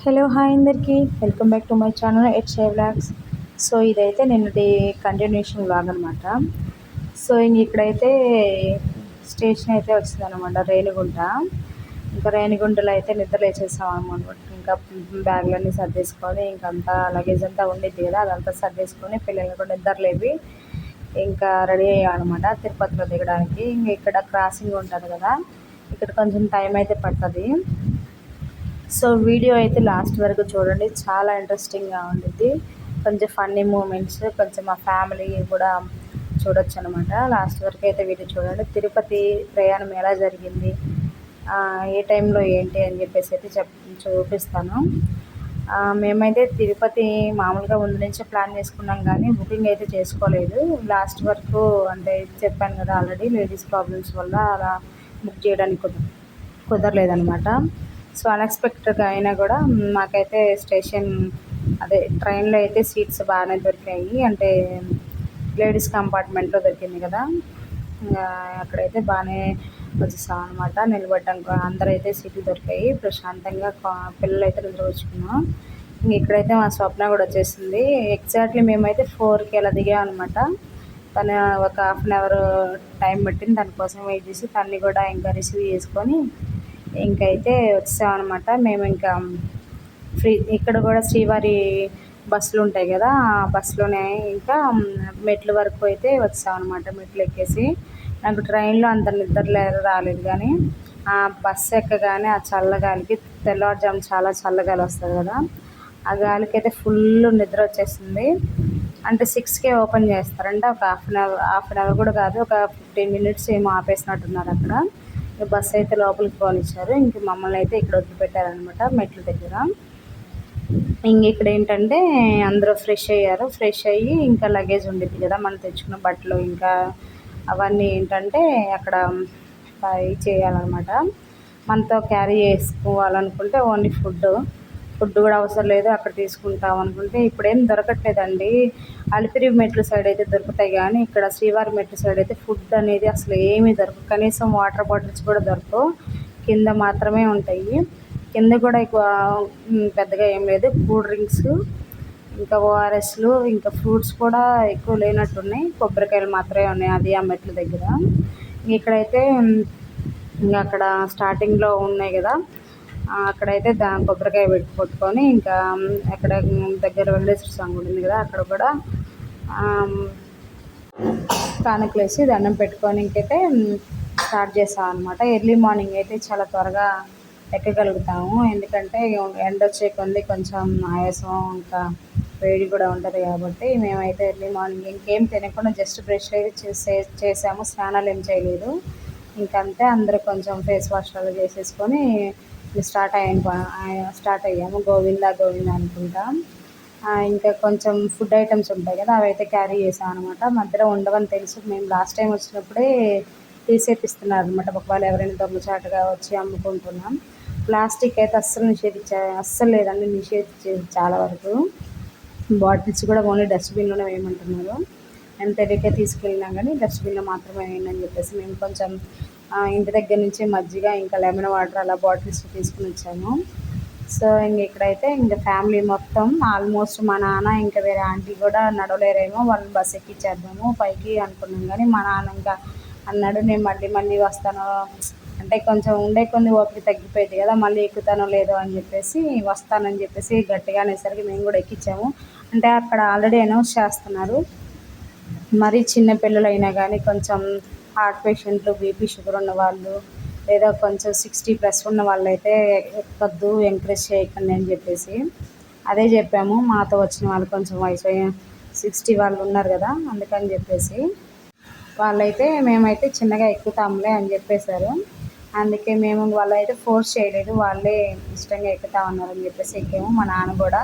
Hello hi అందరికీ welcome back to my channel it's shy vlogs. So ఇదైతే నిన్నటి continuation vlog అనమాట. So ఇంక ఇక్కడైతే స్టేషన్ అయితే వచ్చిందనమాట రేణిగుంట. ఇంకా రేణిగుంటలో అయితే నిద్ర లేచేసాం అనమాట. ఇంకా బ్యాగులన్నీ సర్దేసుకొని ఇంకంతా లగేజ్ అంతా ఉండిద్ది కదా, అదంతా సర్దేసుకొని పిల్లల్ని కూడా నిద్ర లేపి ఇంకా రెడీ అయ్యామన్నమాట తిరుపతిలో దిగడానికి. ఇంక ఇక్కడ క్రాసింగ్ ఉంటుంది కదా, ఇక్కడ కొంచెం టైం అయితే పడుతుంది. సో వీడియో అయితే లాస్ట్ వరకు చూడండి, చాలా ఇంట్రెస్టింగ్గా ఉండిద్ది. కొంచెం ఫన్నీ మూమెంట్స్, కొంచెం మా ఫ్యామిలీ కూడా చూడొచ్చు అనమాట. లాస్ట్ వరకు అయితే వీడియో చూడండి. తిరుపతి ప్రయాణం ఎలా జరిగింది, ఏ టైంలో ఏంటి అని చెప్పేసి అయితే చూపిస్తాను. మేమైతే తిరుపతి మామూలుగా ముందు నుంచే ప్లాన్ చేసుకున్నాం, కానీ బుకింగ్ అయితే చేసుకోలేదు లాస్ట్ వరకు. అంటే చెప్పాను కదా ఆల్రెడీ, లేడీస్ ప్రాబ్లమ్స్ వల్ల అలా బుక్ చేయడానికి కుదరలేదనమాట. సో అన్ఎక్స్పెక్టెడ్గా అయినా కూడా మాకైతే ట్రైన్లో అయితే సీట్స్ బాగానే దొరికాయి. అంటే లేడీస్ కంపార్ట్మెంట్లో దొరికింది కదా, అక్కడైతే బాగానే వచ్చేసాం అనమాట. నిలబడ్డాం, అందరైతే సీట్లు దొరికాయి. ప్రశాంతంగా పిల్లలు అయితే నిద్రపుచ్చుకున్నాం. ఇక్కడైతే మా స్వప్న కూడా వచ్చేసింది. ఎగ్జాక్ట్లీ మేమైతే 4కి అలా దిగాం అనమాట. తను ఒక హాఫ్ అన్ అవర్ టైం పట్టింది, దానికోసం వెయిట్ చేసి తన్ని కూడా ఇంకా రిసీవ్ చేసుకొని ఇంకైతే వచ్చామన్నమాట. మేము ఇంకా ఇక్కడ కూడా శ్రీవారి బస్సులు ఉంటాయి కదా, ఆ బస్సులోనే ఇంకా మెట్ల వరకు అయితే వచ్చామన్నమాట. మెట్లు ఎక్కేసి నాకు ట్రైన్లో అంత నిద్ర రాలేదు, కానీ ఆ బస్సు ఎక్కగానే ఆ చల్లగాలికి, తెల్లవారుజాము చాలా చల్లగాలి వస్తుంది కదా, ఆ గాలికి అయితే ఫుల్ నిద్ర వచ్చేసింది. అంటే 6కే ఓపెన్ చేస్తారంటే ఒక హాఫ్ అన్ అవర్ కూడా కాదు, ఒక 15 మినిట్స్ ఏమో ఆపేసినట్టున్నారు అక్కడ. బస్సు అయితే లోపలికి పోనిచ్చారు. ఇంక మమ్మల్ని అయితే ఇక్కడ వదిలిపెట్టారనమాట మెట్ల దగ్గర. ఇంక ఇక్కడ ఏంటంటే అందరూ ఫ్రెష్ అయ్యారు. ఫ్రెష్ అయ్యి ఇంకా లగేజ్ ఉండిద్ది కదా, మనం తెచ్చుకున్న బట్టలు ఇంకా అవన్నీ ఏంటంటే అక్కడ చేయాలన్నమాట. మనతో క్యారీ చేసుకోవాలనుకుంటే ఓన్లీ ఫుడ్ కూడా అవసరం లేదు, అక్కడ తీసుకుంటాం అనుకుంటే ఇప్పుడేం దొరకట్లేదండి. అలిపిరి మెట్ల సైడ్ అయితే దొరుకుతాయి, కానీ ఇక్కడ శ్రీవారి మెట్ల సైడ్ అయితే ఫుడ్ అనేది అసలు ఏమీ దొరకదు. కనీసం వాటర్ బాటిల్స్ కూడా దొరకవు, కింద మాత్రమే ఉంటాయి. కింద కూడా ఎక్కువ పెద్దగా ఏం లేదు, కూల్ డ్రింక్స్ ఇంకా ఓఆర్ఎస్లు ఇంకా ఫ్రూట్స్ కూడా ఎక్కువ లేనట్టున్నాయి. కొబ్బరికాయలు మాత్రమే ఉన్నాయి, అది ఆ మెట్ల దగ్గర. ఇక్కడైతే ఇంకా అక్కడ స్టార్టింగ్లో ఉన్నాయి కదా, అక్కడైతే కొబ్బరికాయ కొట్టుకొని ఇంకా అక్కడ దగ్గర వెంకటేశ్వర స్వామి గుడి ఉంది కదా, అక్కడ కూడా కానుకలు వేసి దండం పెట్టుకొని ఇంకైతే స్టార్ట్ చేస్తాం అనమాట. ఎర్లీ మార్నింగ్ అయితే చాలా త్వరగా ఎక్కగలుగుతాము, ఎందుకంటే ఎండ వచ్చే కొంది కొంచెం ఆయాసం ఇంకా వేడి కూడా ఉంటుంది కాబట్టి. మేమైతే ఎర్లీ మార్నింగ్ ఇంకేం తినకుండా జస్ట్ బ్రష్ అయితే చేసాము, స్నానాలు ఏం చేయలేదు. ఇంకంతే, అందరూ కొంచెం ఫేస్ వాష్ అలా చేసేసుకొని స్టార్ట్ అయ్యాము. గోవిందా గోవిందా అనుకుంటాం. ఇంకా కొంచెం ఫుడ్ ఐటమ్స్ ఉంటాయి కదా, అవి అయితే క్యారీ చేసాం అనమాట. మధ్యలో ఉండవని తెలుసు, మేము లాస్ట్ టైం వచ్చినప్పుడే తీసేపిస్తున్నారు అనమాట, ఒకవేళ ఎవరైనా దొంగచాటుగా వచ్చి అమ్ముకుంటున్నాం. ప్లాస్టిక్ అయితే అస్సలు లేదండి, నిషేధించేది చాలా వరకు. బాటిల్స్ కూడా ఓన్లీ డస్ట్బిన్లోనే వేయమంటున్నారు. మేము తెలియక తీసుకెళ్ళినాం, కానీ డస్ట్బిన్లో మాత్రమే వేయండి చెప్పేసి మేము కొంచెం ఇంటి దగ్గర నుంచి మజ్జిగ ఇంకా లెమన్ వాటర్ అలా బాటిల్స్ తీసుకుని వచ్చాము. సో ఇక్కడైతే ఇంకా ఫ్యామిలీ మొత్తం ఆల్మోస్ట్, మా నాన్న ఇంకా వేరే ఆంటీ కూడా నడవలేరేమో, వాళ్ళని బస్ ఎక్కించేద్దాము పైకి అనుకున్నాం, కానీ మా నాన్న ఇంకా అన్నాడు, నేను మళ్ళీ వస్తాను అంటే కొంచెం ఉండే కొన్ని ఓపిక తగ్గిపోయింది కదా, మళ్ళీ ఎక్కుతానో లేదో అని చెప్పేసి వస్తానని చెప్పేసి గట్టిగా అనేసరికి మేము కూడా ఎక్కించాము. అంటే అక్కడ ఆల్రెడీ అనౌన్స్ చేస్తున్నారు, మరీ చిన్న పిల్లలైనా కానీ కొంచెం హార్ట్ పేషెంట్లు, బీపీ షుగర్ ఉన్న వాళ్ళు, లేదా కొంచెం 60+ ఉన్న వాళ్ళైతే ఎక్కొద్దు, ఎంకరేజ్ చేయకండి అని చెప్పేసి అదే చెప్పాము. మాతో వచ్చిన వాళ్ళు కొంచెం వయసు 60 వాళ్ళు ఉన్నారు కదా, అందుకని చెప్పేసి వాళ్ళైతే మేమైతే చిన్నగా ఎక్కుతాంలే అని చెప్పేశారు. అందుకే మేము వాళ్ళైతే ఫోర్స్ చేయలేదు, వాళ్ళే ఇష్టంగా ఎక్కుతామన్నారని చెప్పేసి ఎక్కాము. మా నాన్న కూడా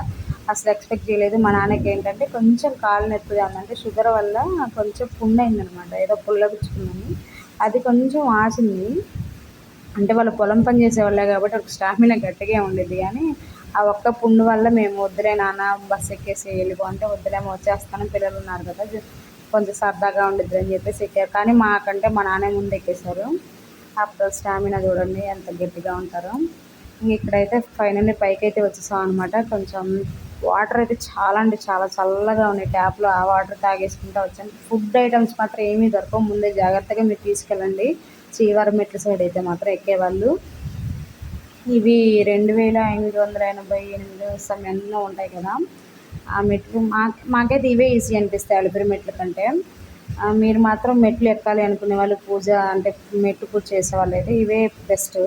అసలు ఎక్స్పెక్ట్ చేయలేదు. మా నాన్నకి ఏంటంటే కొంచెం కాలు నొప్పి అంటే షుగర్ వల్ల కొంచెం పుండు అయిందనమాట, ఏదో పుల్లగుచ్చుకుందని, అది కొంచెం ఆసింది. అంటే వాళ్ళు పొలం పని చేసేవాళ్ళే కాబట్టి ఒక స్టామినా గట్టిగా ఉండేది, కానీ ఆ ఒక్క పుండు వల్ల మేము వద్దులే నాన్న బస్సు ఎక్కేసి వెళ్ళిపో అంటే, వద్దులేమో వచ్చేస్తాను పిల్లలు ఉన్నారు కదా, కొంచెం సరదాగా ఉండిద్ది అని చెప్పేసి ఎక్కారు. కానీ మాకంటే మా నాన్న ముందు ఎక్కేశారు. అప్పుడు స్టామినా చూడండి ఎంత గట్టిగా ఉంటారో. ఇక్కడైతే ఫైనల్లీ పైకైతే వచ్చేసాం అనమాట. కొంచెం వాటర్ అయితే చాలా అంటే చాలా చల్లగా ఉన్నాయి ట్యాప్‌లో. ఆ వాటర్ తాగేసుకుంటా వచ్చాను. ఫుడ్ ఐటెమ్స్ మాత్రం ఏమీ దొరకవు. ముందే జాగ్రత్తగా మీరు తీసుకెళ్ళండి. శ్రీవారం మెట్ల సైడ్ అయితే మాత్రం ఎక్కేవాళ్ళు. ఇవి 2588 సమ్ ఎన్నో ఉంటాయి కదా! ఆ మెట్లు మాకైతే ఇవే ఈజీ అనిపిస్తాయి అలిపిరి మెట్ల కంటే. మీరు మాత్రం మెట్లు ఎక్కాలి అనుకునే వాళ్ళు, పూజ అంటే మెట్టు పూజ చేసేవాళ్ళైతే ఇవే బెస్ట్.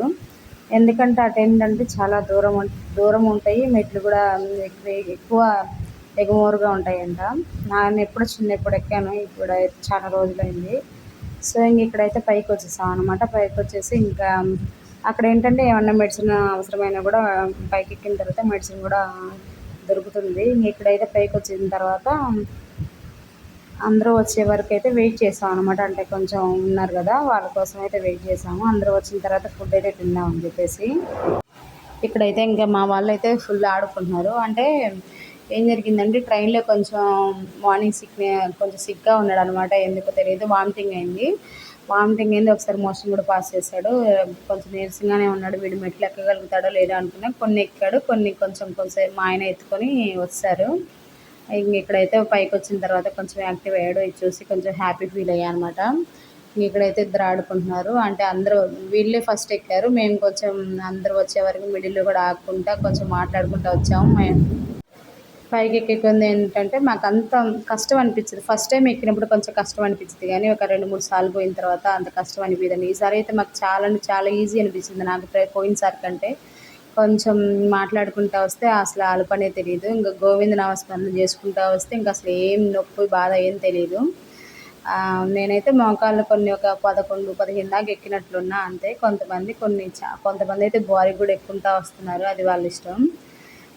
ఎందుకంటే అటేంటంటే చాలా దూరం ఉంటాయి. మెట్లు కూడా ఎక్కువ ఎగమోరుగా ఉంటాయంట. నేనెప్పుడో చిన్నప్పుడు ఎక్కాను. ఇప్పుడు చాలా రోజులైంది. సో ఇక్కడైతే పైకి వచ్చేసాం అనమాట. పైకి వచ్చేసి ఇంకా అక్కడ ఏంటంటే ఏమన్నా మెడిసిన్ అవసరమైనా కూడా పైకి ఎక్కిన తర్వాత మెడిసిన్ కూడా దొరుకుతుంది. ఇక్కడైతే పైకి వచ్చిన తర్వాత అందరూ వచ్చే వరకు అయితే వెయిట్ చేసాం అనమాట. అంటే కొంచెం ఉన్నారు కదా, వాళ్ళ కోసం అయితే వెయిట్ చేసాము. అందరూ వచ్చిన తర్వాత ఫుడ్ అయితే తిందామని చెప్పేసి. ఇక్కడైతే ఇంకా మా వాళ్ళైతే ఫుల్ ఆడుకుంటున్నారు. అంటే ఏం జరిగిందంటే ట్రైన్లో కొంచెం మార్నింగ్ కొంచెం సిక్గా ఉన్నాడు అనమాట. ఎందుకో తెలియదు, వామిటింగ్ అయింది. ఒకసారి మోషన్ కూడా పాస్ చేశాడు. కొంచెం నీరసంగానే ఉన్నాడు. వీడు మెట్లు ఎక్కగలుగుతాడో లేదో అనుకున్నా. కొన్ని ఎక్కాడు, కొన్ని కొంచెం మా ఆయన ఎత్తుకొని వస్తారు. ఇక్కడైతే పైకి వచ్చిన తర్వాత కొంచెం యాక్టివ్ అయ్యాడు. ఇది చూసి కొంచెం హ్యాపీ ఫీల్ అయ్యా అనమాట. ఇక్కడైతే ఇద్దరు ఆడుకుంటున్నారు. అంటే అందరూ వీళ్ళే ఫస్ట్ ఎక్కారు. మేము కొంచెం అందరూ వచ్చే వరకు మిడిల్లో కూడా ఆగుకుంటా కొంచెం మాట్లాడుకుంటూ వచ్చాము. పైకి ఎక్కే కొంది ఏంటంటే మాకు అంత కష్టం అనిపించదు. ఫస్ట్ టైం ఎక్కినప్పుడు కొంచెం కష్టం అనిపించింది, కానీ ఒక 2-3 సార్లు పోయిన తర్వాత అంత కష్టం అనిపించదండి. ఈసారి అయితే మాకు చాలా అంటే చాలా ఈజీ అనిపించింది నాకు పోయినసారి కంటే. కొంచెం మాట్లాడుకుంటూ వస్తే అసలు అలుపనే తెలియదు. ఇంకా గోవింద నామస్మరణ చేసుకుంటూ వస్తే ఇంకా అసలు ఏం నొప్పి బాధ ఏం తెలియదు. నేనైతే మోకాళ్ళు కొన్ని ఒక 11, 15 దాకా ఎక్కినట్లున్నా అంతే. కొంతమంది అయితే బాడీ కూడా ఎక్కుంటూ వస్తున్నారు, అది వాళ్ళ ఇష్టం.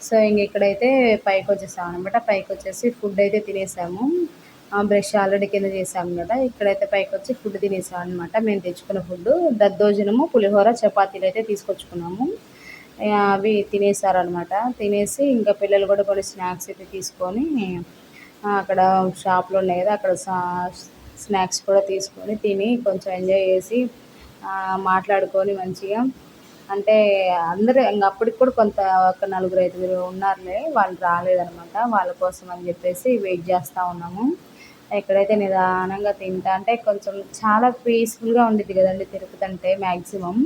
సో ఇక్కడైతే పైకి వచ్చేసాం అనమాట. పైకి వచ్చేసి ఫుడ్ అయితే తినేసాము. బ్రష్ ఆల్రెడీ కింద చేసాము కదా. ఇక్కడైతే పైకి వచ్చి ఫుడ్ తినేసాం అనమాట. మేము తెచ్చుకున్న ఫుడ్ దద్దోజనము, పులిహోర, చపాతీలు అయితే తీసుకొచ్చుకున్నాము. అవి తినేసారనమాట. తినేసి ఇంకా పిల్లలు కూడా కొన్ని స్నాక్స్ అయితే తీసుకొని అక్కడ షాప్లో ఉన్నాయి కదా, అక్కడ స్నాక్స్ కూడా తీసుకొని తిని కొంచెం ఎంజాయ్ చేసి మాట్లాడుకొని మంచిగా. అంటే అందరూ ఇంక అప్పటికి కూడా ఒక 4-5 ఉన్నారులే, వాళ్ళు రాలేదనమాట. వాళ్ళ కోసం అని చెప్పేసి వెయిట్ చేస్తూ ఉన్నాము. ఎక్కడైతే నిదానంగా తింటా అంటే కొంచెం చాలా పీస్ఫుల్గా ఉండిద్ది కదండి తిరుపతి అంటే మ్యాక్సిమం.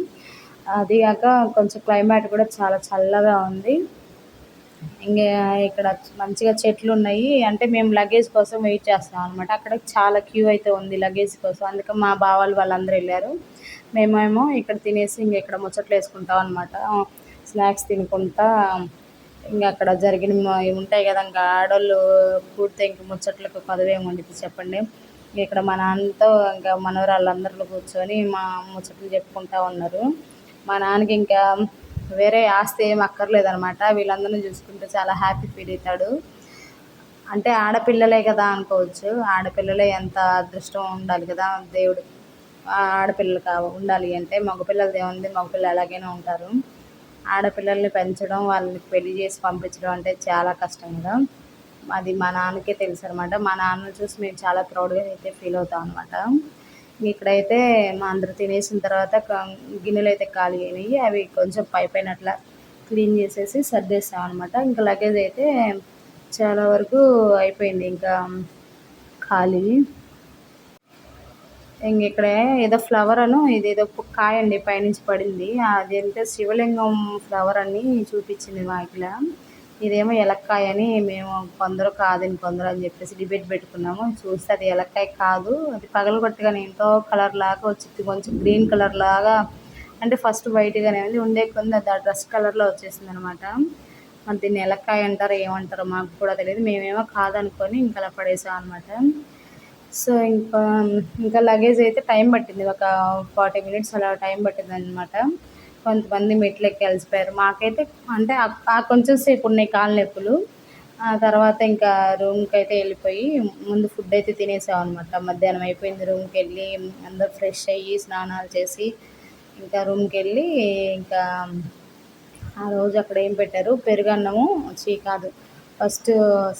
అది కాక కొంచెం క్లైమేట్ కూడా చాలా చల్లగా ఉంది. ఇంకా ఇక్కడ మంచిగా చెట్లు ఉన్నాయి. అంటే మేము లగేజ్ కోసం వెయిట్ చేస్తున్నాం అనమాట. అక్కడ చాలా క్యూ అయితే ఉంది లగేజ్ కోసం. అందుకని మా బావాళ్ళు వాళ్ళందరూ వెళ్ళారు. మేమేమో ఇక్కడ తినేసి ఇక్కడ ముచ్చట్లు వేసుకుంటాం అనమాట. స్నాక్స్ తినుకుంటా ఇంకా అక్కడ ఉంటాయి కదా, ఇంకా ఆడవాళ్ళు పూర్తి ఇంక ముచ్చట్లకు పదవేమి ఉండిద్ది చెప్పండి. ఇక్కడ మా నాన్నతో ఇంకా మనవరాళ్ళందరిలో కూర్చొని మా ముచ్చట్లు చెప్పుకుంటూ ఉన్నారు. మా నాన్నకి ఇంకా వేరే ఆస్తి ఏం అక్కర్లేదనమాట. వీళ్ళందరినీ చూసుకుంటే చాలా హ్యాపీ ఫీల్ అవుతాడు. అంటే ఆడపిల్లలే కదా అనుకోవచ్చు. ఆడపిల్లలే ఎంత అదృష్టం ఉండాలి కదా, దేవుడు ఆడపిల్లలు ఉండాలి అంటే. మగపిల్లలది ఏముంది, మగపిల్లలు ఎలాగైనా ఉంటారు. ఆడపిల్లల్ని పెంచడం, వాళ్ళని పెళ్లి చేసి పంపించడం అంటే చాలా కష్టం కదా. అది మా నాన్నకే తెలుసు అనమాట. మా నాన్నను చూసి మేము చాలా ప్రౌడ్గా అయితే ఫీల్ అవుతాం అనమాట. ఇక్కడైతే మా అందరూ తినేసిన తర్వాత గిన్నెలు అయితే ఖాళీ అయినాయి. అవి కొంచెం పైన అట్లా క్లీన్ చేసేసి సర్దేస్తాం అనమాట. ఇంకా లగేజ్ అయితే చాలా వరకు అయిపోయింది ఇంకా ఖాళీ. ఇక్కడ ఏదో ఫ్లవర్ ఇదేదో కాయ అండి పైనుంచి పడింది. అదేంటే శివలింగం ఫ్లవర్ అని చూపించింది వాకిలా. ఇదేమో ఎలక్కాయ అని మేము కొందరు కాదని కొందరు అని చెప్పేసి డిబేట్ పెట్టుకున్నాము. చూస్తే అది ఎలక్కాయ కాదు, అది పగలగొట్టగానే ఎంతో కలర్ లాగా వచ్చింది. కొంచెం గ్రీన్ కలర్ లాగా, అంటే ఫస్ట్ వైట్గానే ఉంది, ఉండే కొంది అది ఆ డ్రెస్ కలర్లో వచ్చేసింది అనమాట. మరి దీన్ని ఎలక్కాయ అంటారో ఏమంటారో మాకు కూడా తెలియదు. మేమేమో కాదనుకొని ఇంకా అలా పడేసాం అనమాట. సో ఇంకా లగేజ్ అయితే టైం పట్టింది. ఒక 40 మినిట్స్ అలా టైం పట్టింది అనమాట. కొంతమంది మెట్లు ఎక్కి అలసిపోయారు. మాకైతే అంటే కొంచెం సేపు ఉన్నాయి కాళ్ళ నొప్పులు. ఆ తర్వాత ఇంకా రూమ్కి అయితే వెళ్ళిపోయి ముందు ఫుడ్ అయితే తినేసాం అనమాట. మధ్యాహ్నం అయిపోయింది. రూమ్కి వెళ్ళి అందరూ ఫ్రెష్ అయ్యి స్నానాలు చేసి ఇంకా రూమ్కి వెళ్ళి ఇంకా ఆ రోజు అక్కడ ఏం పెట్టారు, పెరుగన్నము కాదు, ఫస్ట్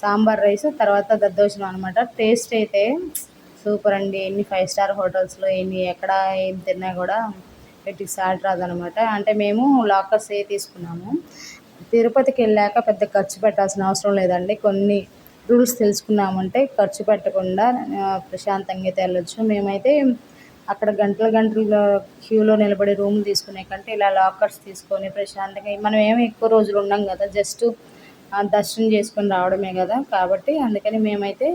సాంబార్ రైస్, తర్వాత దద్దోజనం అనమాట. టేస్ట్ అయితే సూపర్ అండి. ఎన్ని 5 స్టార్ హోటల్స్లో ఎక్కడ ఏం తిన్నా కూడా ఎటు సాల్ట్ రాదనమాట. అంటే మేము లాకర్స్ తీసుకున్నాము. తిరుపతికి వెళ్ళాక పెద్ద ఖర్చు పెట్టాల్సిన అవసరం లేదండి. కొన్ని రూల్స్ తెలుసుకున్నామంటే ఖర్చు పెట్టకుండా ప్రశాంతంగా అయితే వెళ్ళొచ్చు. మేమైతే అక్కడ గంటల గంటలు క్యూలో నిలబడి రూమ్ తీసుకునే కంటే ఇలా లాకర్స్ తీసుకొని ప్రశాంతంగా మనం ఏమి ఎక్కువ రోజులు ఉన్నాం కదా, జస్ట్ దర్శనం చేసుకొని రావడమే కదా, కాబట్టి అందుకని మేమైతే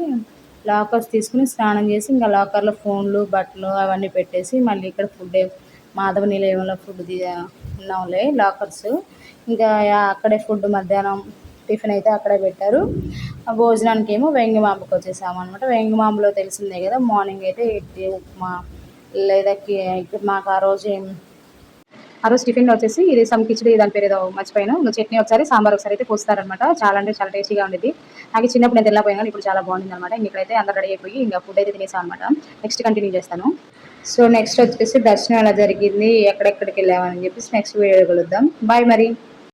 లాకర్స్ తీసుకుని స్నానం చేసి ఇంకా లాకర్లో ఫోన్లు బట్టలు అవన్నీ పెట్టేసి మళ్ళీ ఇక్కడ ఫుడ్ మాధవ నిలయంలో ఫుడ్ ఉన్నాంలే లాకర్స్. ఇంకా అక్కడే ఫుడ్ మధ్యాహ్నం టిఫిన్ అయితే అక్కడే పెట్టారు. భోజనానికి ఏమో వేంగిమాంబకు వచ్చేసాము అనమాట. వేంగిమాంబలో తెలిసిందే కదా, మార్నింగ్ అయితే ఇడ్లీ ఉప్మా లేదా మాకు ఆ రోజు టిఫిన్లో వచ్చేసి ఇది సమ్ కిచిడి, దాని పేరు ఏదో మర్చిపోయాను, చట్నీ ఒకసారి సాంబార్ ఒకసారి అయితే పోస్తారనమాట. చాలా అంటే చాలా టేస్టీగా ఉండేది. నాకు చిన్నప్పుడు నేను తెల్లపోయాను కానీ ఇప్పుడు చాలా బాగుంది అనమాట. ఇక్కడైతే అందరూ రెడీ అయిపోయి ఇంకా ఫుడ్ అయితే తినేసాం అనమాట. నెక్స్ట్ కంటిన్యూ చేస్తాను. సో నెక్స్ట్ వచ్చేసి దర్శనం ఎలా జరిగింది, ఎక్కడెక్కడికి వెళ్ళామని చెప్పేసి నెక్స్ట్ వీడియో కలుద్దాం. బాయ్ మరి.